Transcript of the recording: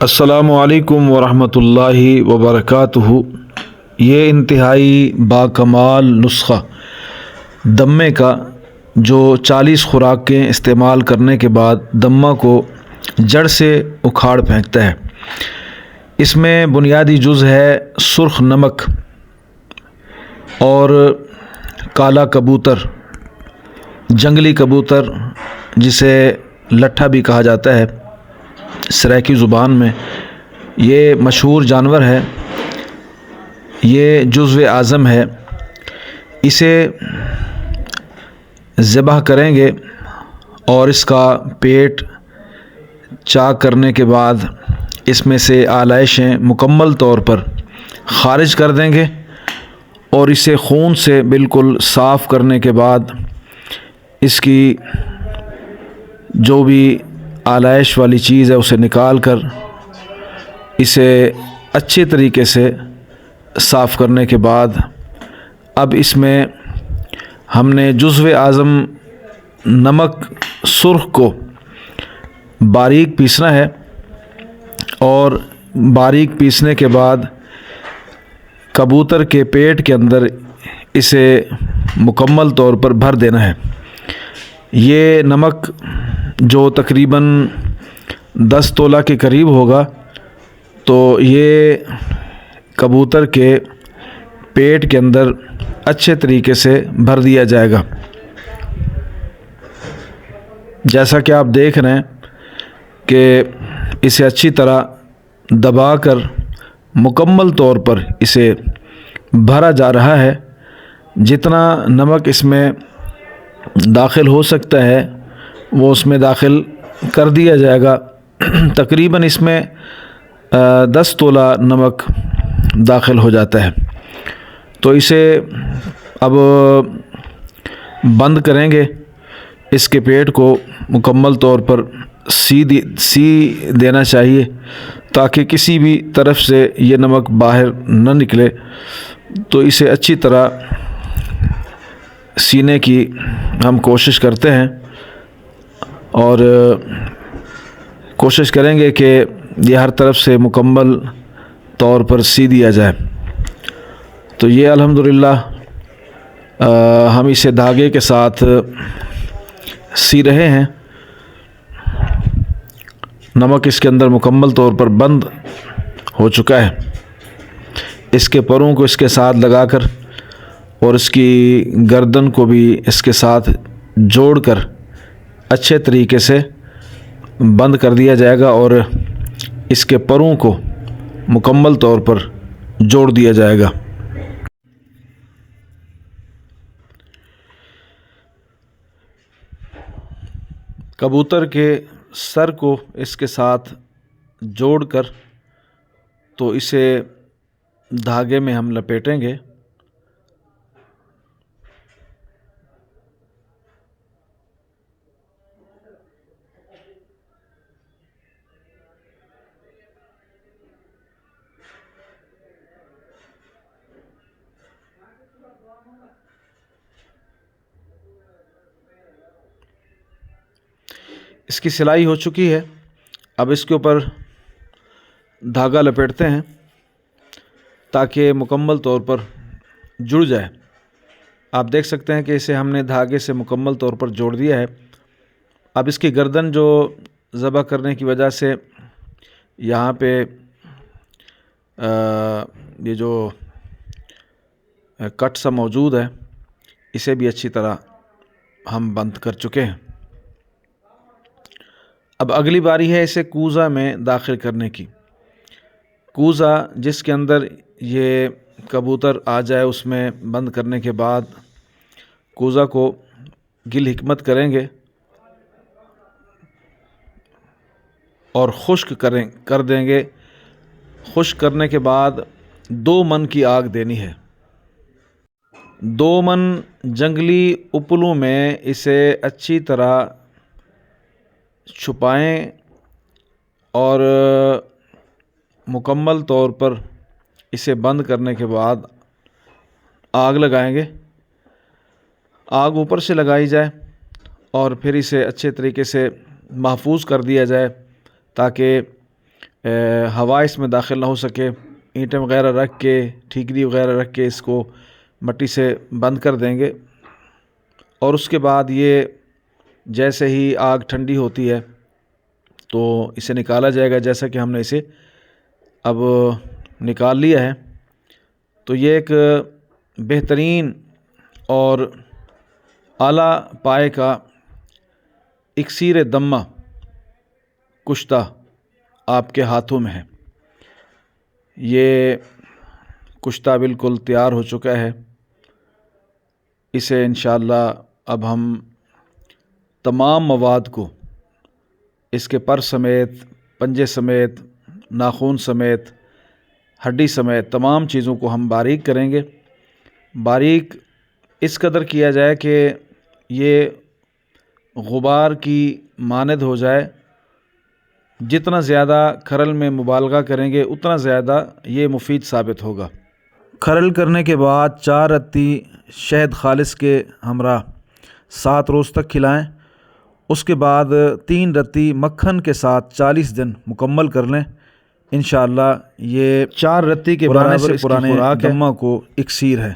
السلام علیکم ورحمۃ اللہ وبرکاتہ۔ یہ انتہائی باکمال نسخہ دمے کا جو 40 خوراکیں استعمال کرنے کے بعد دمہ کو جڑ سے اکھاڑ پھینکتا ہے۔ اس میں بنیادی جز ہے سرخ نمک اور کالا کبوتر، جنگلی کبوتر جسے لٹھا بھی کہا جاتا ہے سرائیکی زبان میں۔ یہ مشہور جانور ہے، یہ جزو اعظم ہے۔ اسے ذبح کریں گے اور اس کا پیٹ چاک کرنے کے بعد اس میں سے آلائشیں مکمل طور پر خارج کر دیں گے اور اسے خون سے بالکل صاف کرنے کے بعد اس کی جو بھی آلائش والی چیز ہے اسے نکال کر اسے اچھے طریقے سے صاف کرنے کے بعد اب اس میں ہم نے جزو اعظم نمک سرخ کو باریک پیسنا ہے اور باریک پیسنے کے بعد کبوتر کے پیٹ کے اندر اسے مکمل طور پر بھر دینا ہے۔ یہ نمک جو تقریباً 10 تولہ کے قریب ہوگا، تو یہ کبوتر کے پیٹ کے اندر اچھے طریقے سے بھر دیا جائے گا۔ جیسا کہ آپ دیکھ رہے ہیں کہ اسے اچھی طرح دبا کر مکمل طور پر اسے بھرا جا رہا ہے۔ جتنا نمک اس میں داخل ہو سکتا ہے وہ اس میں داخل کر دیا جائے گا۔ تقریباً اس میں 10 تولہ نمک داخل ہو جاتا ہے، تو اسے اب بند کریں گے۔ اس کے پیٹ کو مکمل طور پر سی دینا چاہیے تاکہ کسی بھی طرف سے یہ نمک باہر نہ نکلے، تو اسے اچھی طرح سینے کی ہم کوشش کرتے ہیں اور کوشش کریں گے کہ یہ ہر طرف سے مکمل طور پر سی دیا جائے۔ تو یہ الحمدللہ ہم اسے دھاگے کے ساتھ سی رہے ہیں۔ نمک اس کے اندر مکمل طور پر بند ہو چکا ہے۔ اس کے پروں کو اس کے ساتھ لگا کر اور اس کی گردن کو بھی اس کے ساتھ جوڑ کر اچھے طریقے سے بند کر دیا جائے گا اور اس کے پروں کو مکمل طور پر جوڑ دیا جائے گا۔ کبوتر کے سر کو اس کے ساتھ جوڑ کر تو اسے دھاگے میں ہم لپیٹیں گے۔ اس کی سلائی ہو چکی ہے، اب اس کے اوپر دھاگا لپیٹتے ہیں تاکہ مکمل طور پر جڑ جائے۔ آپ دیکھ سکتے ہیں کہ اسے ہم نے دھاگے سے مکمل طور پر جوڑ دیا ہے۔ اب اس کی گردن جو ذبح کرنے کی وجہ سے یہاں پہ یہ جو کٹ سا موجود ہے، اسے بھی اچھی طرح ہم بند کر چکے ہیں۔ اب اگلی باری ہے اسے کوزہ میں داخل کرنے کی۔ کوزہ جس کے اندر یہ کبوتر آ جائے، اس میں بند کرنے کے بعد کوزہ کو گل حکمت کریں گے اور خشک کر دیں گے۔ خشک کرنے کے بعد 2 من کی آگ دینی ہے۔ 2 من جنگلی اپلوں میں اسے اچھی طرح چھپائیں اور مکمل طور پر اسے بند کرنے کے بعد آگ لگائیں گے۔ آگ اوپر سے لگائی جائے اور پھر اسے اچھے طریقے سے محفوظ کر دیا جائے تاکہ ہوا اس میں داخل نہ ہو سکے، اینٹیں وغیرہ رکھ کے، ٹھیکری وغیرہ رکھ کے اس کو مٹی سے بند کر دیں گے۔ اور اس کے بعد یہ جیسے ہی آگ ٹھنڈی ہوتی ہے تو اسے نکالا جائے گا، جیسا کہ ہم نے اسے اب نکال لیا ہے۔ تو یہ ایک بہترین اور اعلیٰ پائے کا اکسیر دمہ کشتہ آپ کے ہاتھوں میں ہے۔ یہ کشتہ بالکل تیار ہو چکا ہے۔ اسے انشاءاللہ اب ہم تمام مواد کو، اس کے پر سمیت، پنجے سمیت، ناخون سمیت، ہڈی سمیت تمام چیزوں کو ہم باریک کریں گے۔ باریک اس قدر کیا جائے کہ یہ غبار کی مانند ہو جائے۔ جتنا زیادہ کھرل میں مبالغہ کریں گے اتنا زیادہ یہ مفید ثابت ہوگا۔ کھرل کرنے کے بعد 4 رتی شہد خالص کے ہمراہ 7 روز تک کھلائیں۔ اس کے بعد 3 رتی مکھن کے ساتھ 40 دن مکمل کر لیں۔ انشاءاللہ یہ 4 رتی کے برابر اس کی خوراک دمہ کو اکسیر ہے۔